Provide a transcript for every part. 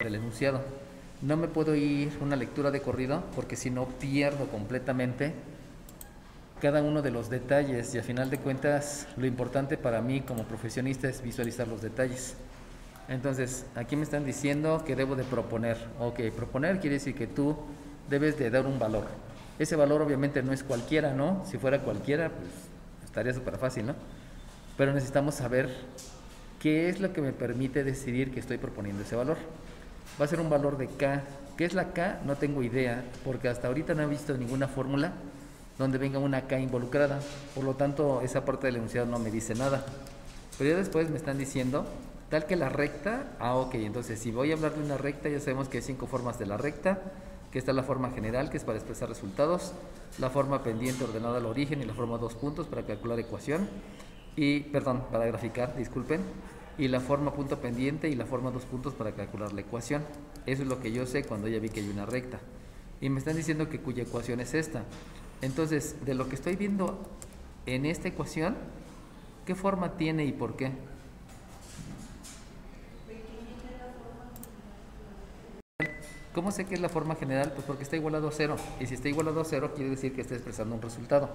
del enunciado. No me puedo ir una lectura de corrido porque si no pierdo completamente cada uno de los detalles y a final de cuentas lo importante para mí como profesionista es visualizar los detalles. Entonces, aquí me están diciendo que debo de proponer. Ok, proponer quiere decir que tú debes de dar un valor. Ese valor obviamente no es cualquiera, ¿no? Si fuera cualquiera, pues estaría súper fácil, ¿no? Pero necesitamos saber qué es lo que me permite decidir que estoy proponiendo ese valor. Va a ser un valor de K. ¿Qué es la K? No tengo idea, porque hasta ahorita no he visto ninguna fórmula donde venga una K involucrada. Por lo tanto, esa parte del enunciado no me dice nada. Pero ya después me están diciendo, tal que la recta, ok, entonces si voy a hablar de una recta, ya sabemos que hay 5 formas de la recta, que está la forma general, que es para expresar resultados, la forma pendiente ordenada al origen y la forma 2 puntos para calcular ecuación, para graficar, disculpen, y la forma punto pendiente y la forma 2 puntos para calcular la ecuación. Eso es lo que yo sé cuando ya vi que hay una recta. Y me están diciendo que cuya ecuación es esta. Entonces, de lo que estoy viendo en esta ecuación, ¿qué forma tiene y por qué? ¿Cómo sé que es la forma general? Pues porque está igualado a 0. Y si está igualado a 0, quiere decir que está expresando un resultado.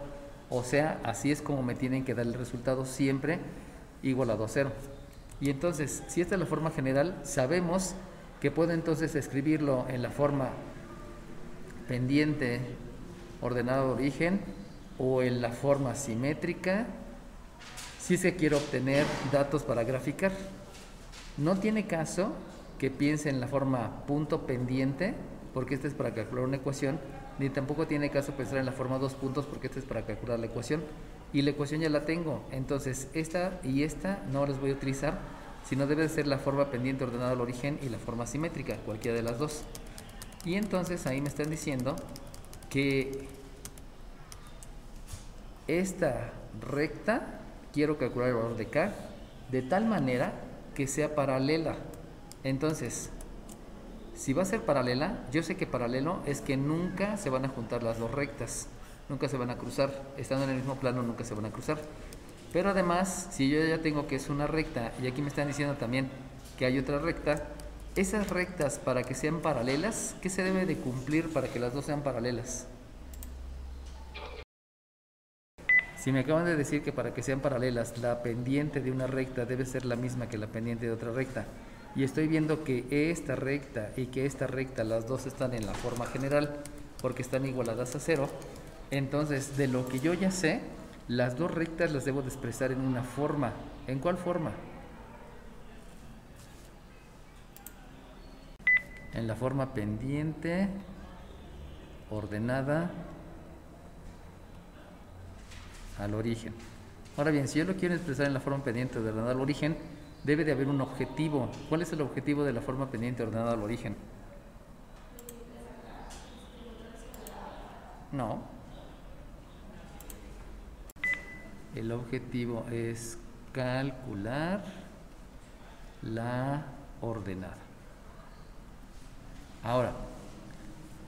O sea, así es como me tienen que dar el resultado siempre igualado a 0. Y entonces, si esta es la forma general, sabemos que puedo entonces escribirlo en la forma pendiente ordenada de origen o en la forma simétrica si se quiere obtener datos para graficar. No tiene caso que piense en la forma punto pendiente porque esta es para calcular una ecuación, ni tampoco tiene caso pensar en la forma 2 puntos porque esta es para calcular la ecuación y la ecuación ya la tengo. Entonces esta y esta no las voy a utilizar, sino debe de ser la forma pendiente ordenada al origen y la forma simétrica, cualquiera de las dos. Y entonces ahí me están diciendo que esta recta quiero calcular el valor de K de tal manera que sea paralela. Entonces, si va a ser paralela, yo sé que paralelo es que nunca se van a juntar las dos rectas, nunca se van a cruzar, estando en el mismo plano nunca se van a cruzar. Pero además, si yo ya tengo que es una recta y aquí me están diciendo también que hay otra recta, esas rectas para que sean paralelas, ¿qué se debe de cumplir para que las dos sean paralelas? Si me acaban de decir que para que sean paralelas la pendiente de una recta debe ser la misma que la pendiente de otra recta y estoy viendo que esta recta y que esta recta las dos están en la forma general porque están igualadas a 0, entonces de lo que yo ya sé, las dos rectas las debo de expresar en una forma. ¿En cuál forma? En la forma pendiente ordenada al origen. Ahora bien, si yo lo quiero expresar en la forma pendiente ordenada al origen, debe de haber un objetivo. ¿Cuál es el objetivo de la forma pendiente ordenada al origen? No. El objetivo es calcular la ordenada. Ahora,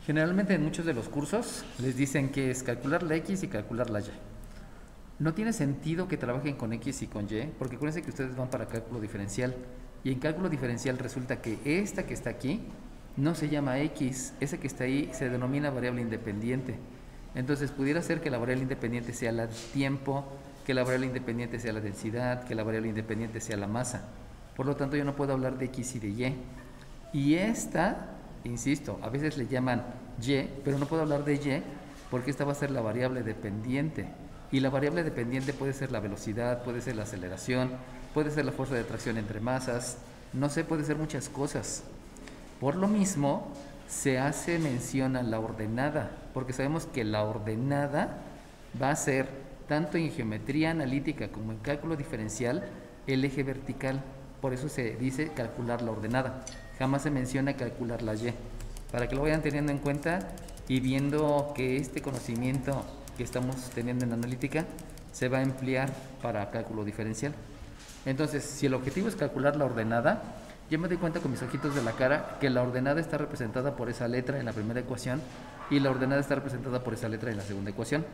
generalmente en muchos de los cursos les dicen que es calcular la X y calcular la Y. No tiene sentido que trabajen con X y con Y, porque acuérdense que ustedes van para cálculo diferencial. Y en cálculo diferencial resulta que esta que está aquí no se llama X, esa que está ahí se denomina variable independiente. Entonces pudiera ser que la variable independiente sea el tiempo, que la variable independiente sea la densidad, que la variable independiente sea la masa. Por lo tanto yo no puedo hablar de X y de Y. Y esta, insisto, a veces le llaman Y, pero no puedo hablar de Y porque esta va a ser la variable dependiente. Y la variable dependiente puede ser la velocidad, puede ser la aceleración, puede ser la fuerza de atracción entre masas, no sé, puede ser muchas cosas. Por lo mismo, se hace mención a la ordenada, porque sabemos que la ordenada va a ser, tanto en geometría analítica como en cálculo diferencial, el eje vertical. Por eso se dice calcular la ordenada. Jamás se menciona calcular la Y. Para que lo vayan teniendo en cuenta y viendo que este conocimiento que estamos teniendo en analítica se va a emplear para cálculo diferencial. Entonces, si el objetivo es calcular la ordenada, yo me doy cuenta con mis ojitos de la cara que la ordenada está representada por esa letra en la primera ecuación y la ordenada está representada por esa letra en la segunda ecuación.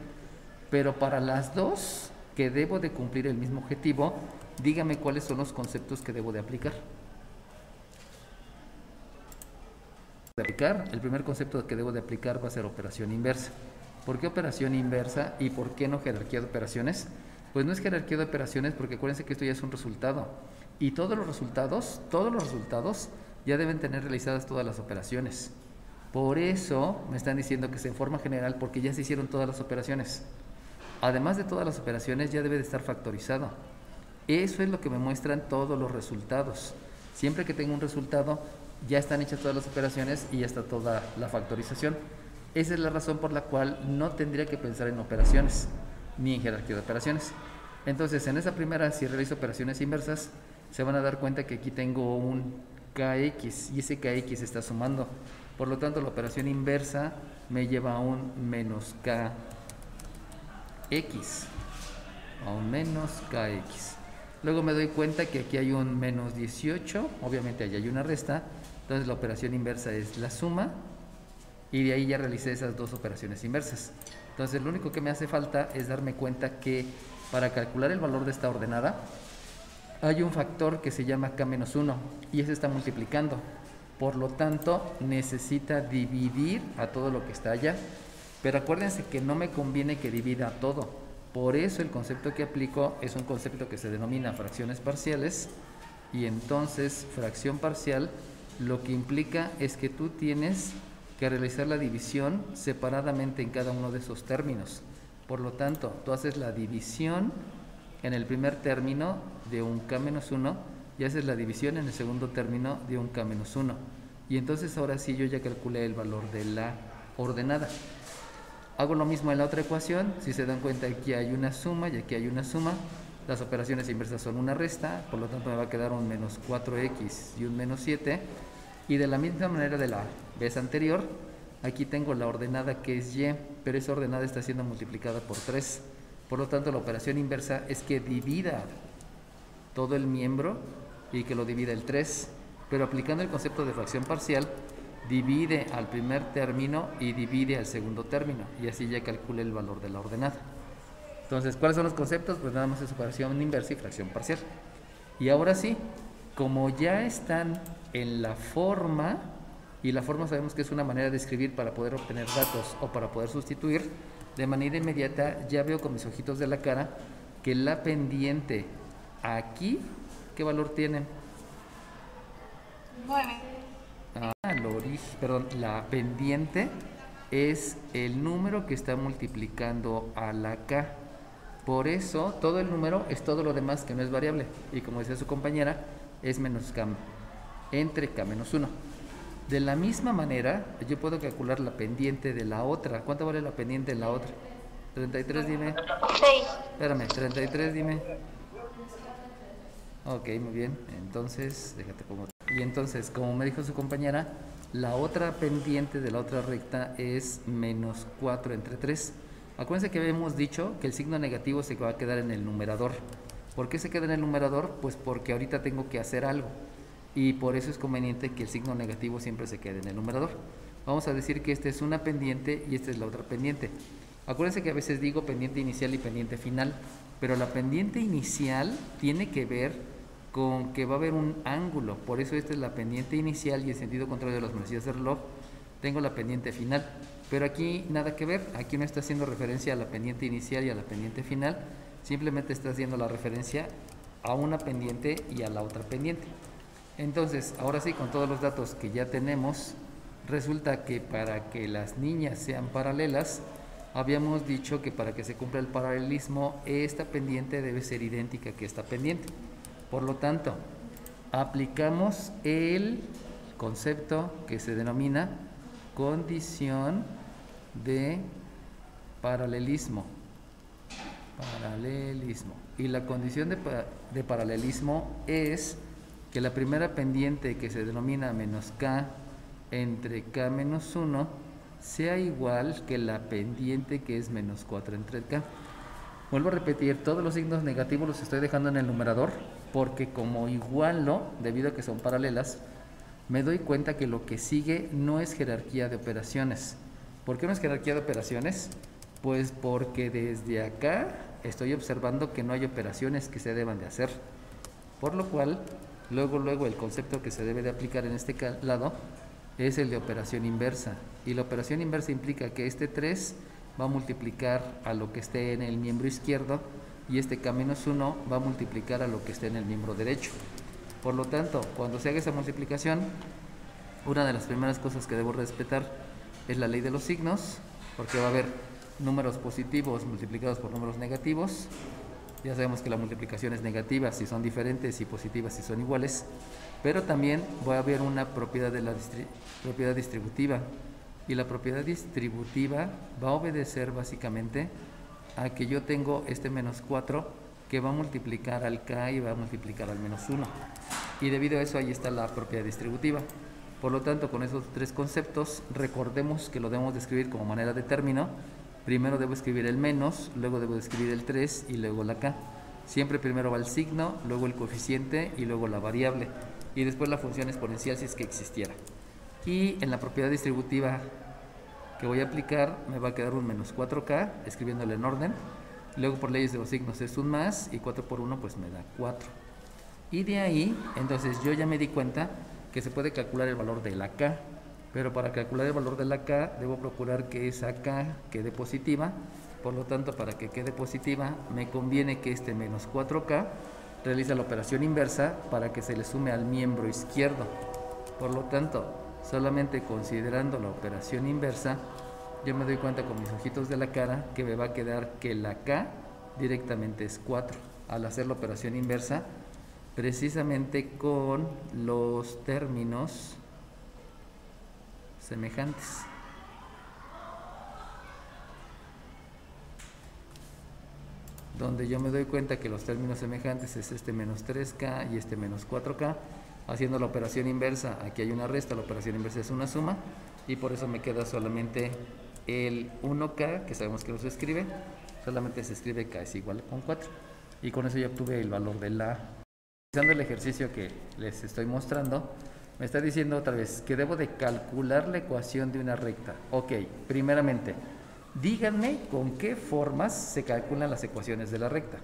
Pero para las dos que debo de cumplir el mismo objetivo, dígame cuáles son los conceptos que debo de aplicar. de aplicar. El primer concepto que debo de aplicar va a ser operación inversa. ¿Por qué operación inversa y por qué no jerarquía de operaciones? Pues no es jerarquía de operaciones porque acuérdense que esto ya es un resultado. Y todos los resultados ya deben tener realizadas todas las operaciones. Por eso me están diciendo que es en forma general porque ya se hicieron todas las operaciones. Además de todas las operaciones ya debe de estar factorizado. Eso es lo que me muestran todos los resultados. Siempre que tengo un resultado ya están hechas todas las operaciones y ya está toda la factorización. Esa es la razón por la cual no tendría que pensar en operaciones ni en jerarquía de operaciones. Entonces en esa primera, si realizo operaciones inversas, se van a dar cuenta que aquí tengo un kx y ese kx está sumando. Por lo tanto la operación inversa me lleva a un menos kx, a un menos kx. Luego me doy cuenta que aquí hay un menos 18, obviamente allá hay una resta, entonces la operación inversa es la suma y de ahí ya realicé esas dos operaciones inversas. Entonces lo único que me hace falta es darme cuenta que para calcular el valor de esta ordenada hay un factor que se llama k-1 y ese está multiplicando. Por lo tanto necesita dividir a todo lo que está allá, pero acuérdense que no me conviene que divida a todo. Por eso el concepto que aplico es un concepto que se denomina fracciones parciales y entonces fracción parcial lo que implica es que tú tienes que realizar la división separadamente en cada uno de esos términos. Por lo tanto, tú haces la división en el primer término de un k-1 y haces la división en el segundo término de un k-1. Y entonces ahora sí yo ya calculé el valor de la ordenada. Hago lo mismo en la otra ecuación. Si se dan cuenta, aquí hay una suma y aquí hay una suma. Las operaciones inversas son una resta, por lo tanto me va a quedar un menos 4x y un menos 7. Y de la misma manera de la vez anterior, aquí tengo la ordenada que es y, pero esa ordenada está siendo multiplicada por 3. Por lo tanto, la operación inversa es que divida todo el miembro y que lo divida el 3. Pero aplicando el concepto de fracción parcial, divide al primer término y divide al segundo término. Y así ya calcule el valor de la ordenada. Entonces, ¿cuáles son los conceptos? Pues nada más es operación inversa y fracción parcial. Y ahora sí, como ya están en la forma, y la forma sabemos que es una manera de escribir para poder obtener datos o para poder sustituir, de manera inmediata ya veo con mis ojitos de la cara que la pendiente aquí, ¿qué valor tiene? 9. La pendiente es el número que está multiplicando a la k. Por eso todo el número es todo lo demás que no es variable. Y como decía su compañera, es menos k entre k-1. De la misma manera, yo puedo calcular la pendiente de la otra. ¿Cuánto vale la pendiente de la otra? 33, dime. 6. Espérame, 33, dime. Ok, muy bien. Entonces, déjate pongo. Y entonces, como me dijo su compañera, la otra pendiente de la otra recta es menos 4 entre 3. Acuérdense que habíamos dicho que el signo negativo se va a quedar en el numerador. ¿Por qué se queda en el numerador? Pues porque ahorita tengo que hacer algo. Y por eso es conveniente que el signo negativo siempre se quede en el numerador. Vamos a decir que esta es una pendiente y esta es la otra pendiente. Acuérdense que a veces digo pendiente inicial y pendiente final, pero la pendiente inicial tiene que ver con que va a haber un ángulo. Por eso esta es la pendiente inicial y en sentido contrario de las manecillas del reloj tengo la pendiente final. Pero aquí nada que ver, aquí no está haciendo referencia a la pendiente inicial y a la pendiente final, simplemente está haciendo la referencia a una pendiente y a la otra pendiente. Entonces, ahora sí, con todos los datos que ya tenemos, resulta que para que las niñas sean paralelas, habíamos dicho que para que se cumpla el paralelismo, esta pendiente debe ser idéntica que esta pendiente. Por lo tanto, aplicamos el concepto que se denomina condición de paralelismo. Y la condición de paralelismo es que la primera pendiente, que se denomina menos k entre k-1, sea igual que la pendiente que es menos 4 entre k. Vuelvo a repetir, todos los signos negativos los estoy dejando en el numerador porque como igualo, debido a que son paralelas, me doy cuenta que lo que sigue no es jerarquía de operaciones. ¿Por qué no es jerarquía de operaciones? Pues porque desde acá estoy observando que no hay operaciones que se deban de hacer. Por lo cual, luego el concepto que se debe de aplicar en este lado es el de operación inversa. Y la operación inversa implica que este 3 va a multiplicar a lo que esté en el miembro izquierdo y este K-1 va a multiplicar a lo que esté en el miembro derecho. Por lo tanto, cuando se haga esa multiplicación, una de las primeras cosas que debo respetar es la ley de los signos, porque va a haber números positivos multiplicados por números negativos. Ya sabemos que la multiplicación es negativa si son diferentes y positivas si son iguales, pero también va a haber una propiedad de la propiedad distributiva, y la propiedad distributiva va a obedecer básicamente a que yo tengo este menos 4 que va a multiplicar al K y va a multiplicar al menos 1, y debido a eso ahí está la propiedad distributiva. Por lo tanto, con esos tres conceptos, recordemos que lo debemos de escribir como manera de término. Primero debo escribir el menos, luego debo escribir el 3 y luego la K. Siempre primero va el signo, luego el coeficiente y luego la variable, y después la función exponencial si es que existiera. Y en la propiedad distributiva que voy a aplicar me va a quedar un menos 4K, escribiéndole en orden. Luego por leyes de los signos es un más, y 4 por 1 pues me da 4. Y de ahí, entonces yo ya me di cuenta que se puede calcular el valor de la K, pero para calcular el valor de la K debo procurar que esa K quede positiva. Por lo tanto, para que quede positiva me conviene que este menos 4K realice la operación inversa para que se le sume al miembro izquierdo. Por lo tanto, solamente considerando la operación inversa, yo me doy cuenta con mis ojitos de la cara que me va a quedar que la K directamente es 4 al hacer la operación inversa, precisamente con los términos semejantes. Donde yo me doy cuenta que los términos semejantes es este menos 3K y este menos 4K. Haciendo la operación inversa, aquí hay una resta, la operación inversa es una suma, y por eso me queda solamente el 1K, que sabemos que no se escribe, solamente se escribe K es igual con 4. Y con eso ya obtuve el valor de la... Utilizando el ejercicio que les estoy mostrando, me está diciendo otra vez que debo de calcular la ecuación de una recta. Ok, primeramente, díganme con qué formas se calculan las ecuaciones de la recta.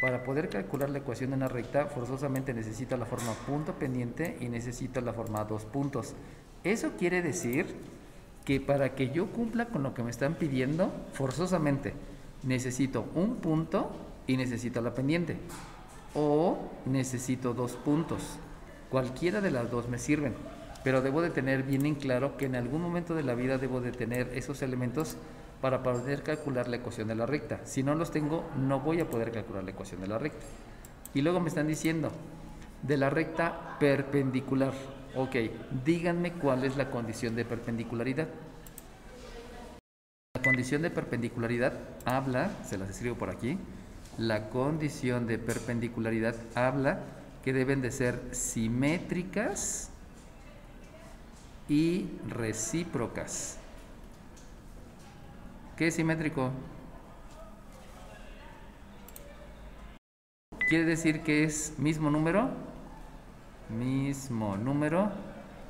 Para poder calcular la ecuación de una recta, forzosamente necesito la forma punto pendiente y necesito la forma 2 puntos. Eso quiere decir que para que yo cumpla con lo que me están pidiendo, forzosamente necesito un punto y necesito la pendiente. O necesito 2 puntos. Cualquiera de las dos me sirven, pero debo de tener bien en claro que en algún momento de la vida debo de tener esos elementos para poder calcular la ecuación de la recta. Si no los tengo, no voy a poder calcular la ecuación de la recta. Y luego me están diciendo de la recta perpendicular. Ok, díganme cuál es la condición de perpendicularidad. La condición de perpendicularidad habla, se las escribo por aquí, la condición de perpendicularidad habla que deben de ser simétricas y recíprocas. ¿Qué es simétrico? Quiere decir que es mismo número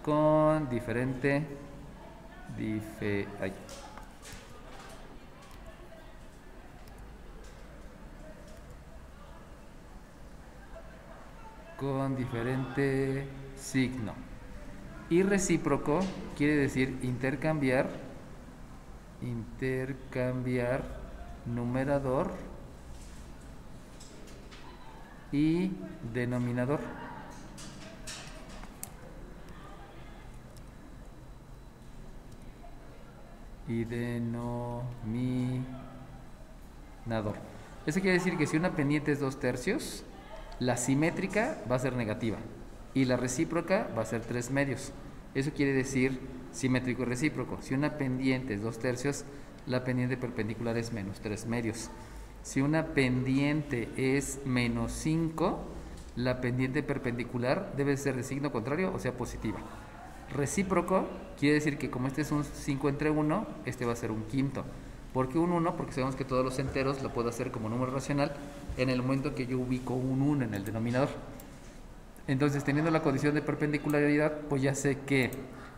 con diferente con diferente signo. Y recíproco quiere decir intercambiar numerador y denominador. Eso quiere decir que si una pendiente es 2/3, la simétrica va a ser negativa y la recíproca va a ser 3/2. Eso quiere decir simétrico y recíproco. Si una pendiente es 2/3, la pendiente perpendicular es menos 3/2. Si una pendiente es menos 5, la pendiente perpendicular debe ser de signo contrario, o sea, positiva. Recíproco quiere decir que como este es un 5 entre 1, este va a ser un quinto. ¿Por qué un 1? Porque sabemos que todos los enteros lo puedo hacer como número racional en el momento que yo ubico un 1 en el denominador. Entonces, teniendo la condición de perpendicularidad, pues ya sé que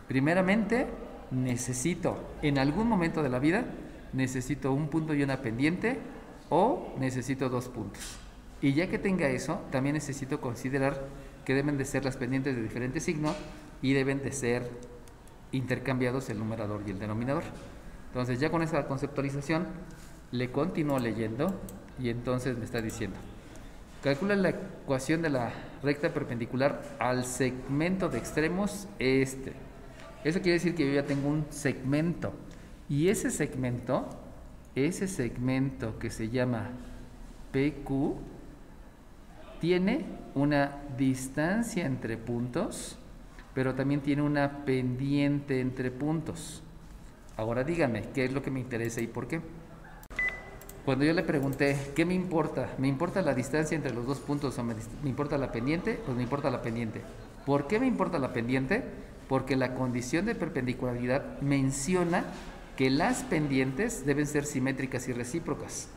primeramente necesito, en algún momento de la vida, necesito un punto y una pendiente, o necesito 2 puntos. Y ya que tenga eso, también necesito considerar que deben de ser las pendientes de diferente signo, y deben de ser intercambiados el numerador y el denominador. Entonces ya con esa conceptualización le continúo leyendo y entonces me está diciendo: calcula la ecuación de la recta perpendicular al segmento de extremos este. Eso quiere decir que yo ya tengo un segmento y ese segmento que se llama PQ tiene una distancia entre puntos, pero también tiene una pendiente entre puntos. Ahora dígame, ¿qué es lo que me interesa y por qué? Cuando yo le pregunté, ¿qué me importa? ¿Me importa la distancia entre los dos puntos o me importa la pendiente? Pues me importa la pendiente. ¿Por qué me importa la pendiente? Porque la condición de perpendicularidad menciona que las pendientes deben ser simétricas y recíprocas.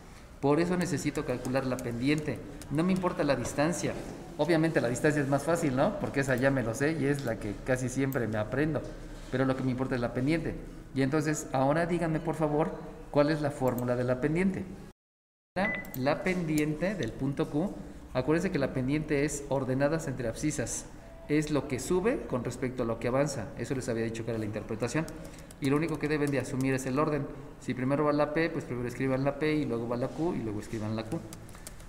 Por eso necesito calcular la pendiente. No me importa la distancia. Obviamente la distancia es más fácil, ¿no? Porque esa ya me lo sé y es la que casi siempre me aprendo. Pero lo que me importa es la pendiente. Y entonces, ahora díganme por favor, ¿cuál es la fórmula de la pendiente? La pendiente del punto Q, acuérdense que la pendiente es ordenadas entre abscisas. Es lo que sube con respecto a lo que avanza. Eso les había dicho que era la interpretación. Y lo único que deben de asumir es el orden. Si primero va la P, pues primero escriban la P y luego va la Q y luego escriban la Q.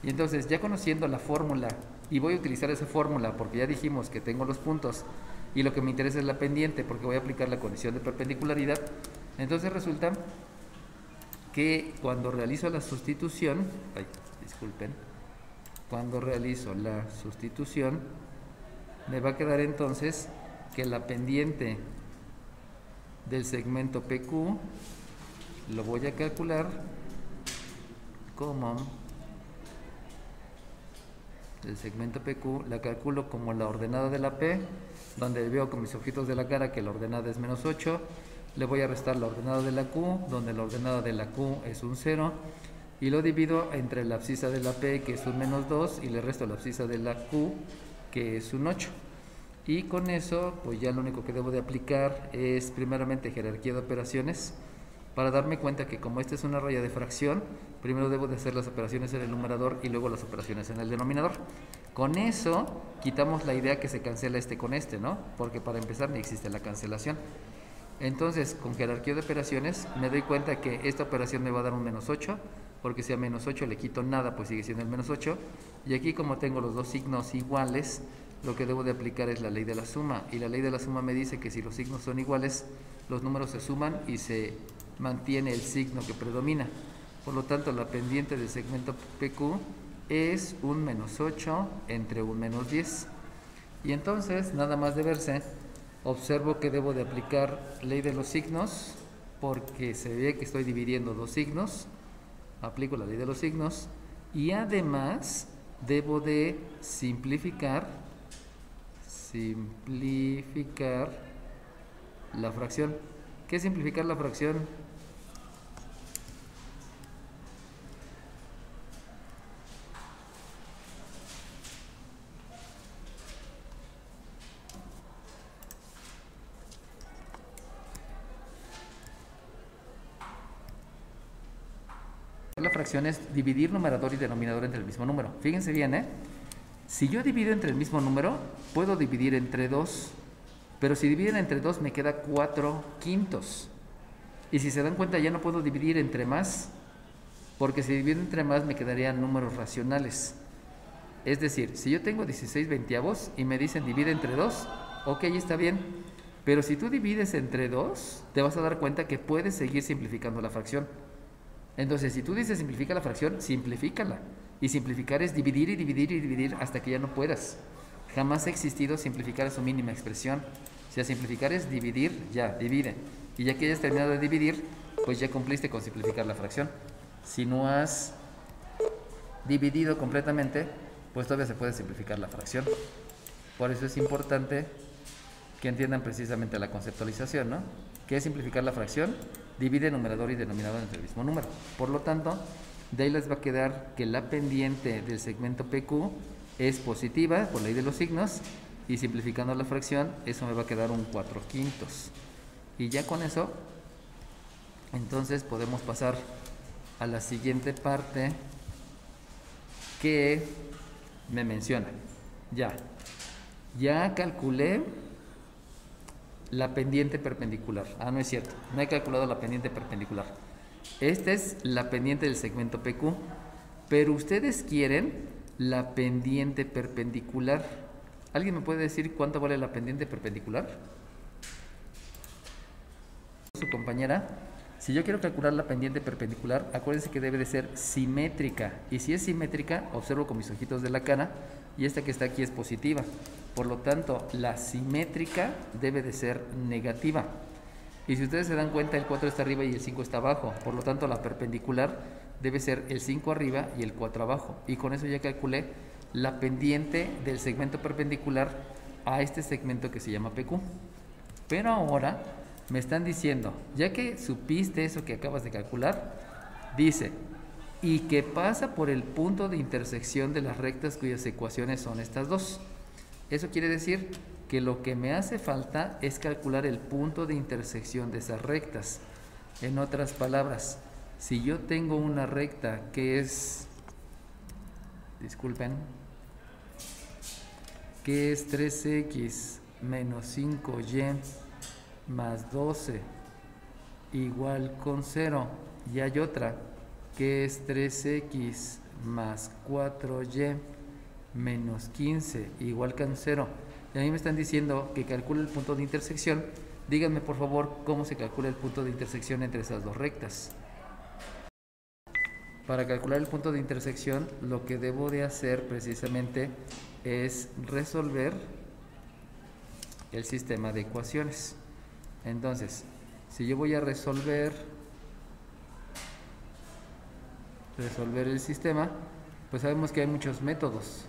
Y entonces, ya conociendo la fórmula, y voy a utilizar esa fórmula porque ya dijimos que tengo los puntos y lo que me interesa es la pendiente porque voy a aplicar la condición de perpendicularidad, entonces resulta que cuando realizo la sustitución, cuando realizo la sustitución, me va a quedar entonces que la pendiente del segmento PQ lo voy a calcular como el segmento PQ, la calculo como la ordenada de la P, donde veo con mis objetos de la cara que la ordenada es menos 8, le voy a restar la ordenada de la Q, donde la ordenada de la Q es un 0, y lo divido entre la abscisa de la P, que es un menos 2, y le resto la abscisa de la Q, que es un 8. Y con eso, pues ya lo único que debo de aplicar es primeramente jerarquía de operaciones, para darme cuenta que como esta es una raya de fracción, primero debo de hacer las operaciones en el numerador y luego las operaciones en el denominador. Con eso quitamos la idea que se cancela este con este, ¿no? Porque para empezar ni existe la cancelación. Entonces, con jerarquía de operaciones me doy cuenta que esta operación me va a dar un menos 8, porque si a menos 8 le quito nada, pues sigue siendo el menos 8. Y aquí, como tengo los dos signos iguales, lo que debo de aplicar es la ley de la suma. Y la ley de la suma me dice que si los signos son iguales, los números se suman y se mantiene el signo que predomina. Por lo tanto, la pendiente del segmento PQ es un menos 8 entre un menos 10. Y entonces, nada más de verse, observo que debo de aplicar ley de los signos, porque se ve que estoy dividiendo dos signos. Aplico la ley de los signos y además debo de simplificar la fracción. ¿Qué es simplificar la fracción? La fracción es dividir numerador y denominador entre el mismo número. Fíjense bien, ¿eh? Si yo divido entre el mismo número, puedo dividir entre 2, pero si dividen entre 2 me queda 4/5. Y si se dan cuenta, ya no puedo dividir entre más, porque si divido entre más me quedarían números racionales. Es decir, si yo tengo 16/20 y me dicen divide entre 2, ok, está bien. Pero si tú divides entre 2, te vas a dar cuenta que puedes seguir simplificando la fracción. Entonces, si tú dices simplifica la fracción, simplifícala. Y simplificar es dividir y dividir y dividir hasta que ya no puedas. Jamás ha existido simplificar a su mínima expresión. Si a simplificar es dividir, ya, divide. Y ya que hayas terminado de dividir, pues ya cumpliste con simplificar la fracción. Si no has dividido completamente, pues todavía se puede simplificar la fracción. Por eso es importante que entiendan precisamente la conceptualización, ¿no? ¿Qué es simplificar la fracción? Divide numerador y denominador entre el mismo número. Por lo tanto, de ahí les va a quedar que la pendiente del segmento PQ es positiva por ley de los signos, y simplificando la fracción, eso me va a quedar un 4/5. Y ya con eso, entonces podemos pasar a la siguiente parte que me menciona. Ya calculé la pendiente perpendicular. Ah, no es cierto, no he calculado la pendiente perpendicular. Esta es la pendiente del segmento PQ, pero ustedes quieren la pendiente perpendicular. ¿Alguien me puede decir cuánto vale la pendiente perpendicular? Su compañera. Si yo quiero calcular la pendiente perpendicular, acuérdense que debe de ser simétrica. Y si es simétrica, observo con mis ojitos de la cara, y esta que está aquí es positiva. Por lo tanto, la simétrica debe de ser negativa. Y si ustedes se dan cuenta, el 4 está arriba y el 5 está abajo. Por lo tanto, la perpendicular debe ser el 5 arriba y el 4 abajo. Y con eso ya calculé la pendiente del segmento perpendicular a este segmento que se llama PQ. Pero ahora me están diciendo, ya que supiste eso que acabas de calcular, dice, y que pasa por el punto de intersección de las rectas cuyas ecuaciones son estas dos. Eso quiere decir que lo que me hace falta es calcular el punto de intersección de esas rectas. En otras palabras, si yo tengo una recta que es, disculpen, que es 3x menos 5y más 12 igual con 0, y hay otra que es 3x más 4y menos 15 igual con 0, y a mí me están diciendo que calcule el punto de intersección. Díganme por favor cómo se calcula el punto de intersección entre esas dos rectas. Para calcular el punto de intersección, lo que debo de hacer precisamente es resolver el sistema de ecuaciones. Entonces, si yo voy a resolver el sistema, pues sabemos que hay muchos métodos.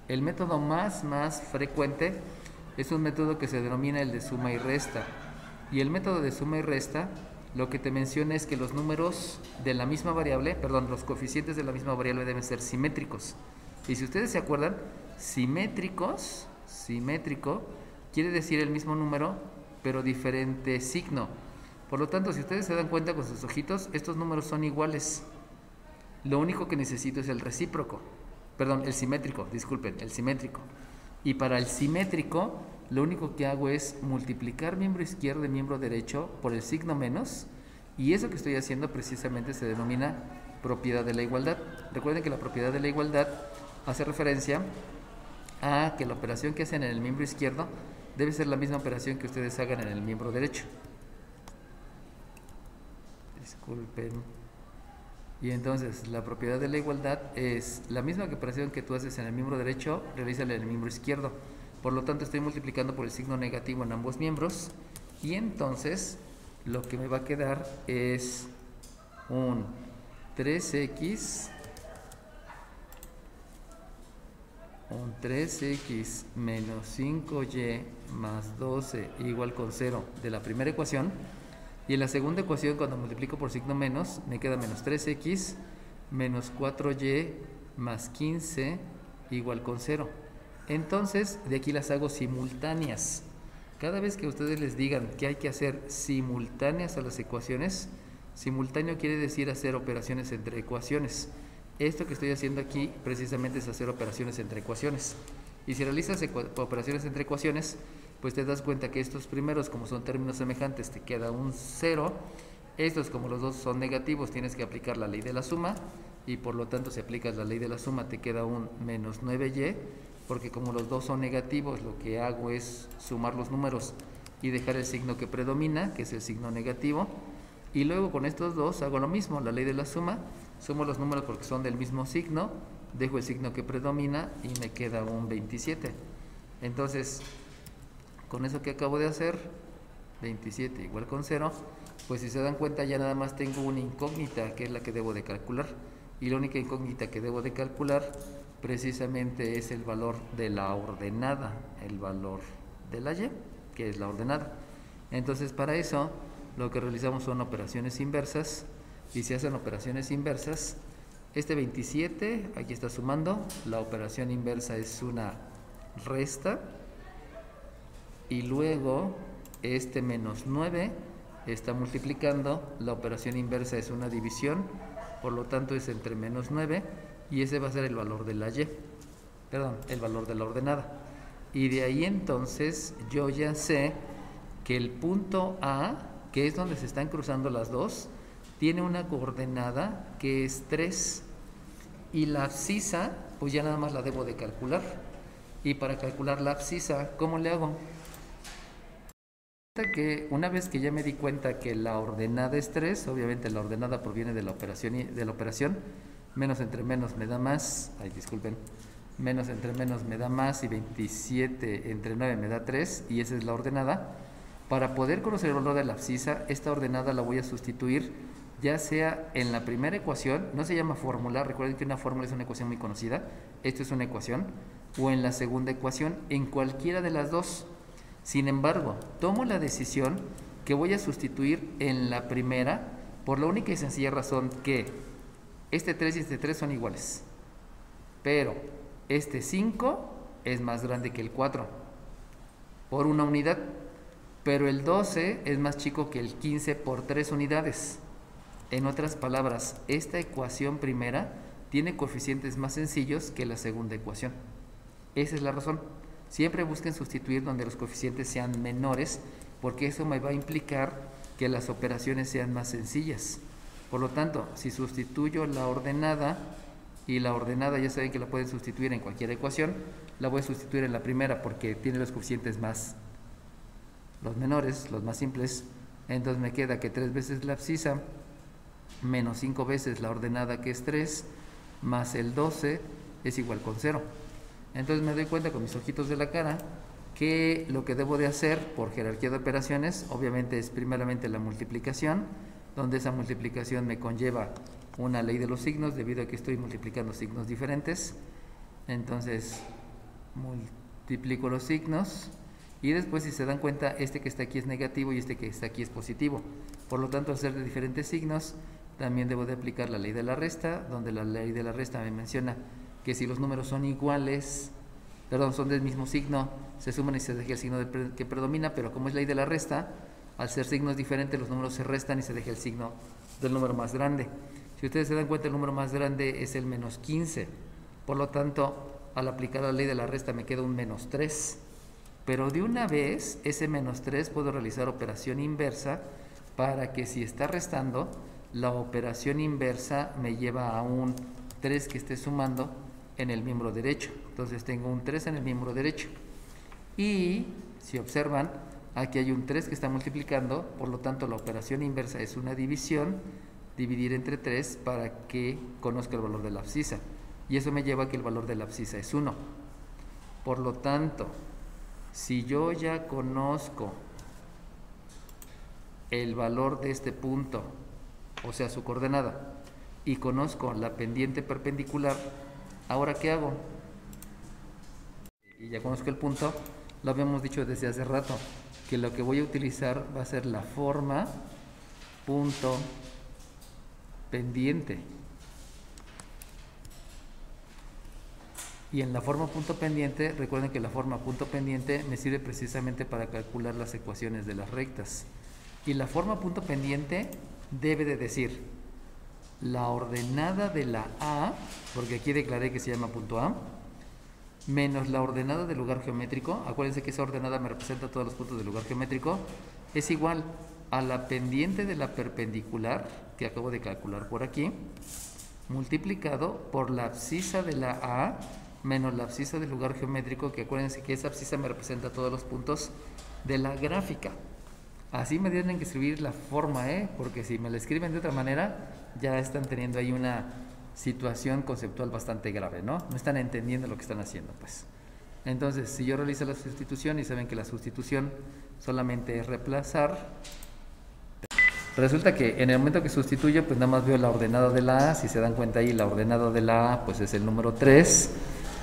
El método más frecuente es un método que se denomina el de suma y resta. Y el método de suma y resta lo que te menciona es que los números de la misma variable, los coeficientes de la misma variable deben ser simétricos. Y si ustedes se acuerdan, simétrico quiere decir el mismo número, pero diferente signo. Por lo tanto, si ustedes se dan cuenta con sus ojitos, estos números son iguales. Lo único que necesito es el simétrico, disculpen, el simétrico. Y para el simétrico, lo único que hago es multiplicar miembro izquierdo y miembro derecho por el signo menos, y eso que estoy haciendo precisamente se denomina propiedad de la igualdad. Recuerden que la propiedad de la igualdad hace referencia a que la operación que hacen en el miembro izquierdo debe ser la misma operación que ustedes hagan en el miembro derecho. Disculpen. Y entonces la propiedad de la igualdad es la misma operación que tú haces en el miembro derecho, realízala en el miembro izquierdo. Por lo tanto, estoy multiplicando por el signo negativo en ambos miembros, y entonces lo que me va a quedar es un 3x menos 5y más 12 igual con 0 de la primera ecuación. Y en la segunda ecuación, cuando multiplico por signo menos, me queda menos 3x menos 4y más 15 igual con 0. Entonces, de aquí las hago simultáneas. Cada vez que ustedes les digan que hay que hacer simultáneas a las ecuaciones, simultáneo quiere decir hacer operaciones entre ecuaciones. Esto que estoy haciendo aquí precisamente es hacer operaciones entre ecuaciones. Y si realizas operaciones entre ecuaciones, pues te das cuenta que estos primeros, como son términos semejantes, te queda un 0. Estos, como los dos son negativos, tienes que aplicar la ley de la suma, y por lo tanto, si aplicas la ley de la suma, te queda un menos 9y, porque como los dos son negativos, lo que hago es sumar los números y dejar el signo que predomina, que es el signo negativo. Y luego con estos dos hago lo mismo, la ley de la suma, sumo los números porque son del mismo signo, dejo el signo que predomina y me queda un 27. Entonces, con eso que acabo de hacer, 27 igual con 0, pues si se dan cuenta ya nada más tengo una incógnita que es la que debo de calcular. Y la única incógnita que debo de calcular precisamente es el valor de la ordenada, el valor de la y, que es la ordenada. Entonces, para eso lo que realizamos son operaciones inversas, y si hacen operaciones inversas, este 27 aquí está sumando, la operación inversa es una resta, y luego este menos 9 está multiplicando, la operación inversa es una división, por lo tanto es entre menos 9, y ese va a ser el valor de la y, el valor de la ordenada. Y de ahí entonces yo ya sé que el punto A, que es donde se están cruzando las dos, tiene una coordenada que es 3. Y la abscisa, pues ya nada más la debo de calcular. Y para calcular la abscisa, ¿cómo le hago? Que una vez que ya me di cuenta que la ordenada es 3, obviamente la ordenada proviene de la operación, menos entre menos me da más, menos entre menos me da más y 27 entre 9 me da 3 y esa es la ordenada. Para poder conocer el valor de la abscisa, esta ordenada la voy a sustituir ya sea en la primera ecuación, no se llama fórmula, recuerden que una fórmula es una ecuación muy conocida, esto es una ecuación, o en la segunda ecuación, en cualquiera de las dos. Sin embargo, tomo la decisión que voy a sustituir en la primera por la única y sencilla razón que este 3 y este 3 son iguales, pero este 5 es más grande que el 4 por una unidad, pero el 12 es más chico que el 15 por 3 unidades. En otras palabras, esta ecuación primera tiene coeficientes más sencillos que la segunda ecuación. Esa es la razón. Siempre busquen sustituir donde los coeficientes sean menores, porque eso me va a implicar que las operaciones sean más sencillas. Por lo tanto, si sustituyo la ordenada, y la ordenada ya saben que la pueden sustituir en cualquier ecuación, la voy a sustituir en la primera porque tiene los coeficientes los menores, los más simples. Entonces me queda que 3 veces la abscisa menos 5 veces la ordenada, que es 3, más el 12 es igual con 0. Entonces me doy cuenta con mis ojitos de la cara que lo que debo de hacer por jerarquía de operaciones obviamente es primeramente la multiplicación, donde esa multiplicación me conlleva una ley de los signos debido a que estoy multiplicando signos diferentes. Entonces multiplico los signos y después, si se dan cuenta, este que está aquí es negativo y este que está aquí es positivo. Por lo tanto, al ser de diferentes signos, también debo de aplicar la ley de la resta, donde la ley de la resta me menciona que si los números son iguales, son del mismo signo, se suman y se deja el signo que predomina, pero como es ley de la resta, al ser signos diferentes, los números se restan y se deja el signo del número más grande. Si ustedes se dan cuenta, el número más grande es el menos 15. Por lo tanto, al aplicar la ley de la resta me queda un menos 3. Pero de una vez, ese menos 3 puedo realizar operación inversa para que si está restando, la operación inversa me lleva a un 3 que esté sumando en el miembro derecho. Entonces tengo un 3 en el miembro derecho. Y si observan, aquí hay un 3 que está multiplicando, por lo tanto la operación inversa es una división, dividir entre 3 para que conozca el valor de la abscisa. Y eso me lleva a que el valor de la abscisa es 1. Por lo tanto, si yo ya conozco el valor de este punto, o sea su coordenada, y conozco la pendiente perpendicular, ¿ahora qué hago? Y ya conozco el punto, lo habíamos dicho desde hace rato, que lo que voy a utilizar va a ser la forma punto pendiente. Y en la forma punto pendiente, recuerden que la forma punto pendiente me sirve precisamente para calcular las ecuaciones de las rectas. Y la forma punto pendiente debe de decir la ordenada de la A, porque aquí declaré que se llama punto A, menos la ordenada del lugar geométrico. Acuérdense que esa ordenada me representa todos los puntos del lugar geométrico, es igual a la pendiente de la perpendicular, que acabo de calcular por aquí, multiplicado por la abscisa de la A menos la abscisa del lugar geométrico, que acuérdense que esa abscisa me representa todos los puntos de la gráfica. Así me tienen que escribir la forma, porque si me la escriben de otra manera, ya están teniendo ahí una situación conceptual bastante grave, ¿no? No están entendiendo lo que están haciendo, pues. Entonces, si yo realizo la sustitución, y saben que la sustitución solamente es reemplazar, resulta que en el momento que sustituyo, pues nada más veo la ordenada de la A. Si se dan cuenta ahí, la ordenada de la A, pues es el número 3.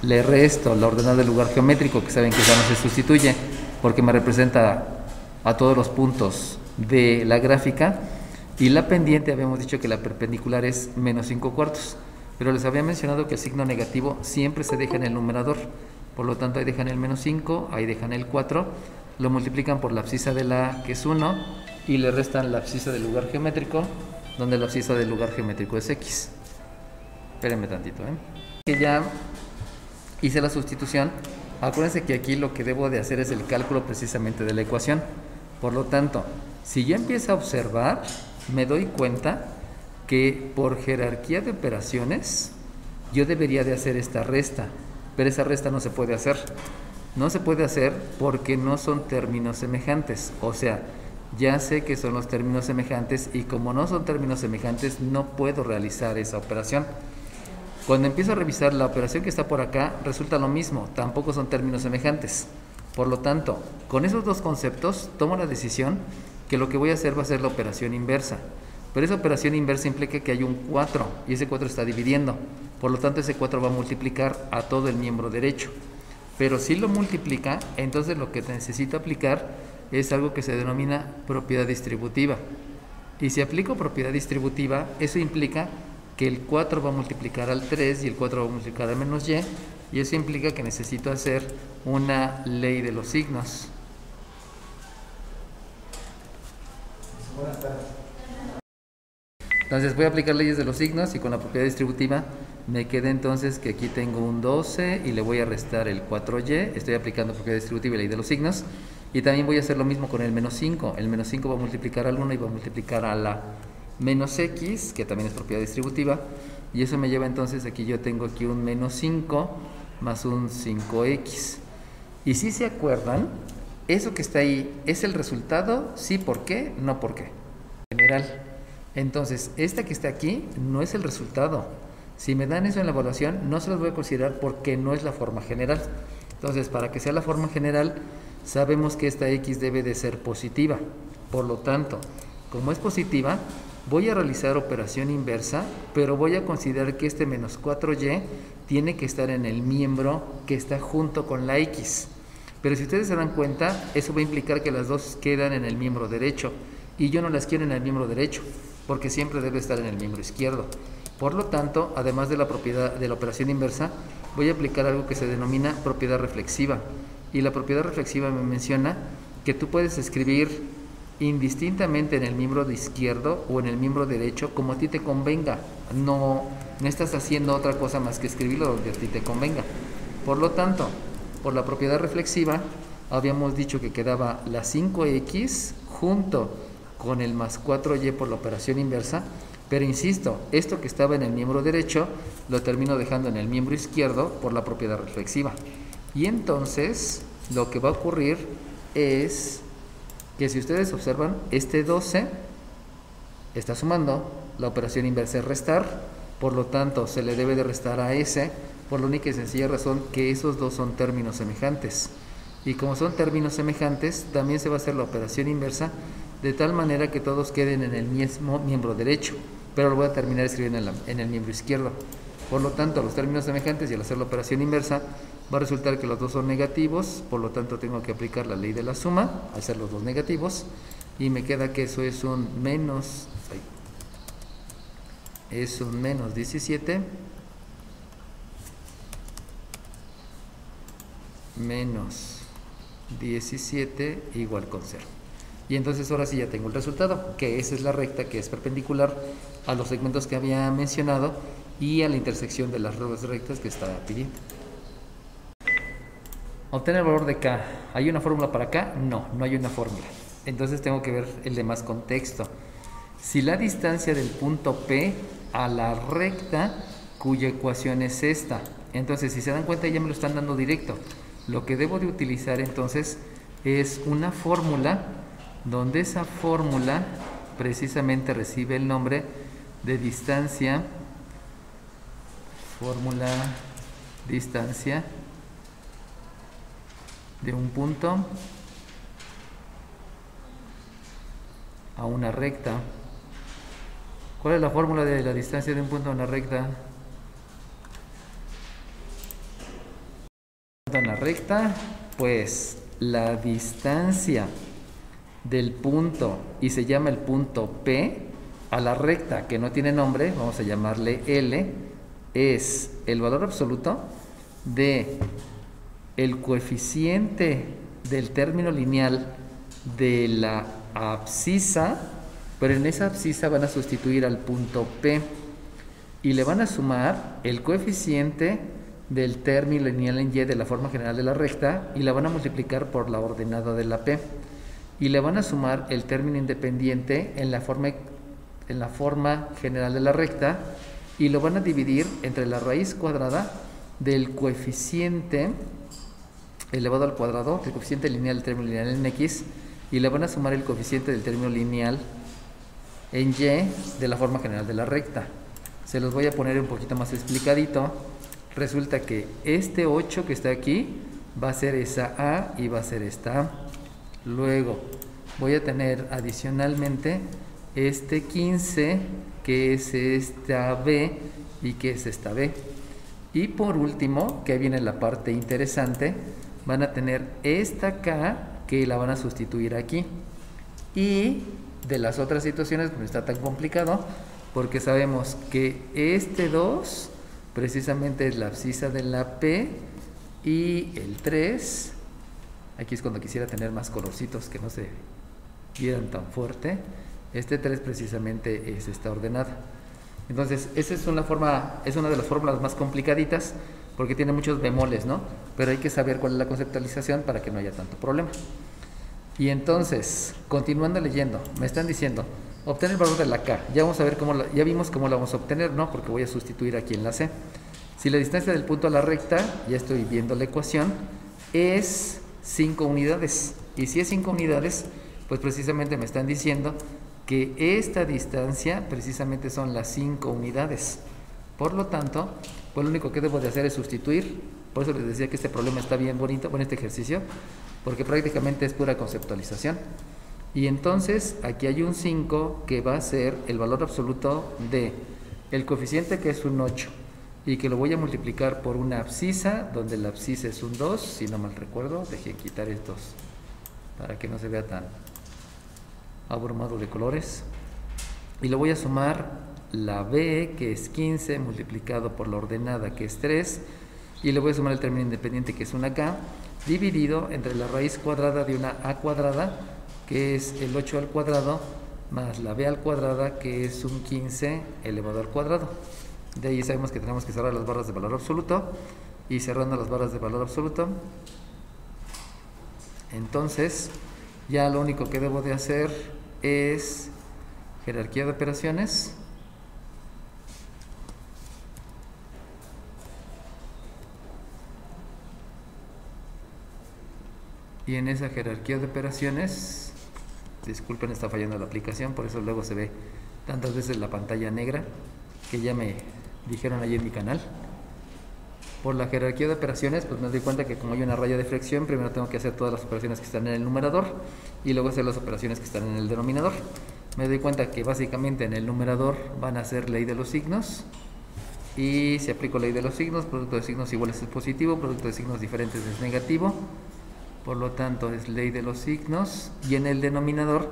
Le resto la ordenada del lugar geométrico, que saben que ya no se sustituye, porque me representa a todos los puntos de la gráfica. Y la pendiente, habíamos dicho que la perpendicular es menos 5 cuartos, pero les había mencionado que el signo negativo siempre se deja en el numerador. Por lo tanto, ahí dejan el menos 5, ahí dejan el 4, lo multiplican por la abscisa de la A, que es 1, y le restan la abscisa del lugar geométrico, donde la abscisa del lugar geométrico es X. Espérenme tantito, que ya hice la sustitución. Acuérdense que aquí lo que debo de hacer es el cálculo precisamente de la ecuación. Por lo tanto, si yo empiezo a observar, me doy cuenta que por jerarquía de operaciones yo debería de hacer esta resta, pero esa resta no se puede hacer. No se puede hacer porque no son términos semejantes. O sea, ya sé que son los términos semejantes y como no son términos semejantes no puedo realizar esa operación. Cuando empiezo a revisar la operación que está por acá, resulta lo mismo, tampoco son términos semejantes. Por lo tanto, con esos dos conceptos tomo la decisión que lo que voy a hacer va a ser la operación inversa. Pero esa operación inversa implica que hay un 4 y ese 4 está dividiendo. Por lo tanto, ese 4 va a multiplicar a todo el miembro derecho. Pero si lo multiplica, entonces lo que necesito aplicar es algo que se denomina propiedad distributiva. Y si aplico propiedad distributiva, eso implica que el 4 va a multiplicar al 3 y el 4 va a multiplicar al menos y, y eso implica que necesito hacer una ley de los signos. Buenas tardes. Entonces voy a aplicar leyes de los signos y con la propiedad distributiva me queda entonces que aquí tengo un 12 y le voy a restar el 4y, estoy aplicando propiedad distributiva y ley de los signos. Y también voy a hacer lo mismo con el menos 5, el menos 5 va a multiplicar al 1 y va a multiplicar a la menos x, que también es propiedad distributiva, y eso me lleva entonces, aquí yo tengo aquí un menos 5 más un 5x. Y si se acuerdan, eso que está ahí es el resultado, sí, ¿por qué? No, ¿por qué? General. Entonces, esta que está aquí no es el resultado. Si me dan eso en la evaluación, no se los voy a considerar porque no es la forma general. Entonces, para que sea la forma general, sabemos que esta x debe de ser positiva. Por lo tanto, como es positiva, voy a realizar operación inversa, pero voy a considerar que este menos 4y tiene que estar en el miembro que está junto con la x. Pero si ustedes se dan cuenta, eso va a implicar que las dos quedan en el miembro derecho. Y yo no las quiero en el miembro derecho, porque siempre debe estar en el miembro izquierdo. Por lo tanto, además de la propiedad de la operación inversa, voy a aplicar algo que se denomina propiedad reflexiva. Y la propiedad reflexiva me menciona que tú puedes escribir indistintamente en el miembro de izquierdo o en el miembro derecho como a ti te convenga. No estás haciendo otra cosa más que escribirlo donde a ti te convenga. Por lo tanto, por la propiedad reflexiva, habíamos dicho que quedaba la 5x junto con el más 4y por la operación inversa, pero insisto, esto que estaba en el miembro derecho lo termino dejando en el miembro izquierdo por la propiedad reflexiva. Y entonces lo que va a ocurrir es que si ustedes observan, este 12 está sumando, la operación inversa es restar, por lo tanto se le debe de restar a ese, por la única y sencilla razón que esos dos son términos semejantes. Y como son términos semejantes, también se va a hacer la operación inversa de tal manera que todos queden en el mismo miembro derecho, pero lo voy a terminar escribiendo en el miembro izquierdo. Por lo tanto, los términos semejantes y al hacer la operación inversa va a resultar que los dos son negativos, por lo tanto tengo que aplicar la ley de la suma al ser los dos negativos y me queda que eso es un menos 17 menos 17 igual con 0. Y entonces ahora sí ya tengo el resultado, que esa es la recta que es perpendicular a los segmentos que había mencionado y a la intersección de las dos rectas que estaba pidiendo. Obtener el valor de K. ¿Hay una fórmula para K? No, no hay una fórmula. Entonces tengo que ver el demás contexto. Si la distancia del punto P a la recta cuya ecuación es esta, entonces si se dan cuenta ya me lo están dando directo. Lo que debo de utilizar entonces es una fórmula donde esa fórmula precisamente recibe el nombre de distancia, fórmula distancia de un punto a una recta. ¿Cuál es la fórmula de la distancia de un punto a una recta? Una recta, pues la distancia del punto, y se llama el punto P, a la recta que no tiene nombre, vamos a llamarle L, es el valor absoluto de el coeficiente del término lineal de la abscisa, pero en esa abscisa van a sustituir al punto P y le van a sumar el coeficiente del término lineal en Y de la forma general de la recta y la van a multiplicar por la ordenada de la P. y le van a sumar el término independiente en la forma general de la recta y lo van a dividir entre la raíz cuadrada del coeficiente elevado al cuadrado, el coeficiente lineal del término lineal en x, y le van a sumar el coeficiente del término lineal en y de la forma general de la recta. Se los voy a poner un poquito más explicadito. Resulta que este 8 que está aquí va a ser esa A y va a ser esta A. Luego voy a tener adicionalmente este 15 que es esta B y que es esta B. Y por último, que viene la parte interesante, van a tener esta K que la van a sustituir aquí. Y de las otras situaciones no está tan complicado porque sabemos que este 2 precisamente es la abscisa de la P y el 3, aquí es cuando quisiera tener más colorcitos que no se vieran tan fuerte, este 3 precisamente es esta ordenada. Entonces, esa es una de las fórmulas más complicaditas porque tiene muchos bemoles, ¿no? Pero hay que saber cuál es la conceptualización para que no haya tanto problema. Y entonces, continuando leyendo, me están diciendo, obtener el valor de la K. Ya vamos a ver ya vimos cómo la vamos a obtener, ¿no? Porque voy a sustituir aquí en la C. Si la distancia del punto a la recta, ya estoy viendo la ecuación, es 5 unidades. Y si es 5 unidades, pues precisamente me están diciendo que esta distancia precisamente son las 5 unidades. Por lo tanto, pues lo único que debo de hacer es sustituir. Por eso les decía que este problema está bien bonito con este ejercicio, porque prácticamente es pura conceptualización. Y entonces aquí hay un 5 que va a ser el valor absoluto de el coeficiente, que es un 8, y que lo voy a multiplicar por una abscisa, donde la abscisa es un 2, si no mal recuerdo. Dejé quitar estos para que no se vea tan abrumado de colores. Y le voy a sumar la B, que es 15, multiplicado por la ordenada, que es 3, y le voy a sumar el término independiente, que es una K, dividido entre la raíz cuadrada de una A cuadrada, que es el 8 al cuadrado, más la B al cuadrada, que es un 15 elevado al cuadrado. De ahí sabemos que tenemos que cerrar las barras de valor absoluto, y cerrando las barras de valor absoluto, entonces ya lo único que debo de hacer es jerarquía de operaciones. Y en esa jerarquía de operaciones, disculpen, está fallando la aplicación, por eso luego se ve tantas veces la pantalla negra, que ya me dijeron allí en mi canal. Por la jerarquía de operaciones, pues me doy cuenta que como hay una raya de flexión, primero tengo que hacer todas las operaciones que están en el numerador y luego hacer las operaciones que están en el denominador. Me doy cuenta que básicamente en el numerador van a ser ley de los signos, y si aplico ley de los signos, producto de signos iguales es positivo, producto de signos diferentes es negativo. Por lo tanto, es ley de los signos, y en el denominador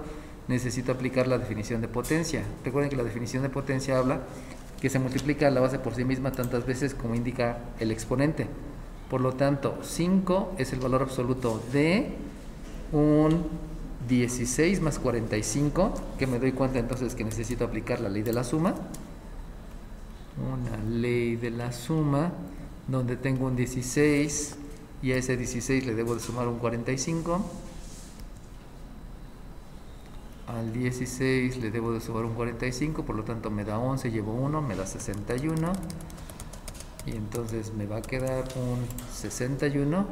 necesito aplicar la definición de potencia. Recuerden que la definición de potencia habla que se multiplica la base por sí misma tantas veces como indica el exponente. Por lo tanto, 5 es el valor absoluto de un 16 más 45, que me doy cuenta entonces que necesito aplicar la ley de la suma. Una ley de la suma, donde tengo un 16, y a ese 16 le debo de sumar un 45. Al 16 le debo de sumar un 45, por lo tanto me da 11, llevo 1, me da 61. Y entonces me va a quedar un 61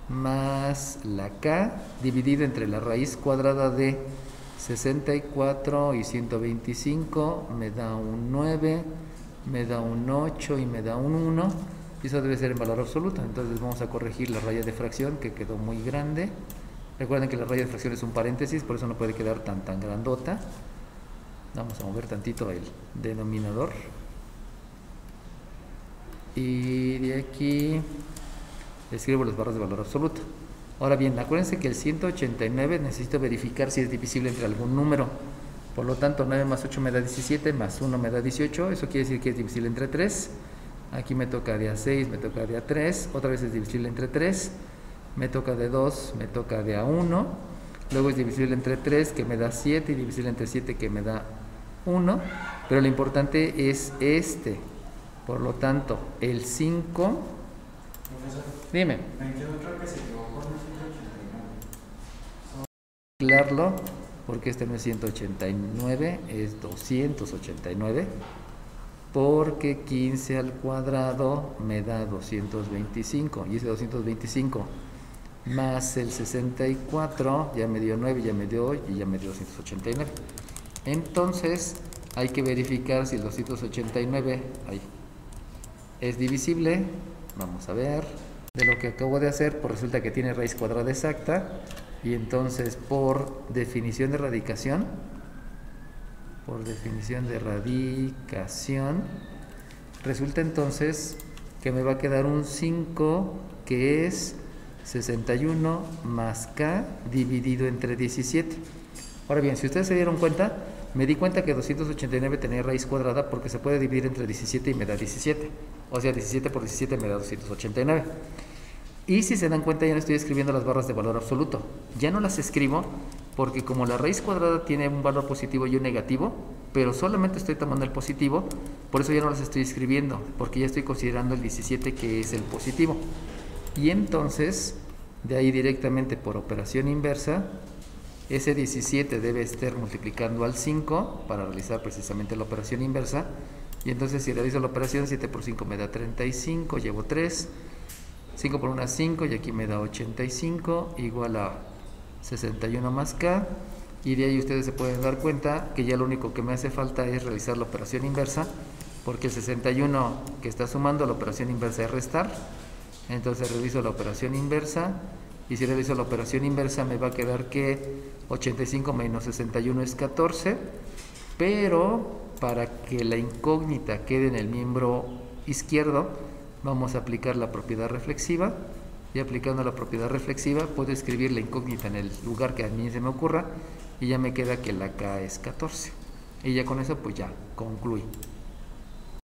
más la K dividido entre la raíz cuadrada de 64 y 125, me da un 9, me da un 8 y me da un 1. Y eso debe ser en valor absoluto. Entonces vamos a corregir la raya de fracción, que quedó muy grande. Recuerden que la raya de fracción es un paréntesis, por eso no puede quedar tan grandota. Vamos a mover tantito el denominador. Y de aquí escribo las barras de valor absoluto. Ahora bien, acuérdense que el 189 necesito verificar si es divisible entre algún número. Por lo tanto, 9 más 8 me da 17, más 1 me da 18. Eso quiere decir que es divisible entre 3. Aquí me toca de a 6, me toca de a 3. Otra vez es divisible entre 3. Me toca de 2, me toca de a 1. Luego es divisible entre 3, que me da 7, y divisible entre 7, que me da 1. Pero lo importante es este. Por lo tanto, el 5... Profesor, Dime. me quedó claro que se equivocó en el 189. Son mezclarlo, porque este no es 189, es 289, porque 15 al cuadrado me da 225, y ese 225 más el 64 ya me dio 9, ya me dio 8 y ya me dio 289. Entonces hay que verificar si el 289 es divisible. Vamos a ver. De lo que acabo de hacer, pues resulta que tiene raíz cuadrada exacta, y entonces por definición de radicación, resulta entonces que me va a quedar un 5 que es 61 más K dividido entre 17. Ahora bien, si ustedes se dieron cuenta, me di cuenta que 289 tenía raíz cuadrada porque se puede dividir entre 17 y me da 17. O sea, 17 por 17 me da 289. Y si se dan cuenta, ya no estoy escribiendo las barras de valor absoluto. Ya no las escribo porque como la raíz cuadrada tiene un valor positivo y un negativo, pero solamente estoy tomando el positivo, por eso ya no las estoy escribiendo, porque ya estoy considerando el 17 que es el positivo. Y entonces, de ahí directamente por operación inversa, ese 17 debe estar multiplicando al 5 para realizar precisamente la operación inversa. Y entonces si realizo la operación, 7 por 5 me da 35, llevo 3, 5 por 1 es 5 y aquí me da 85 igual a 61 más K. Y de ahí ustedes se pueden dar cuenta que ya lo único que me hace falta es realizar la operación inversa, porque el 61 que está sumando, la operación inversa es restar. Entonces realizo la operación inversa, y si realizo la operación inversa me va a quedar que 85 menos 61 es 14, pero para que la incógnita quede en el miembro izquierdo vamos a aplicar la propiedad reflexiva, y aplicando la propiedad reflexiva puedo escribir la incógnita en el lugar que a mí se me ocurra, y ya me queda que la K es 14, y ya con eso pues ya concluí.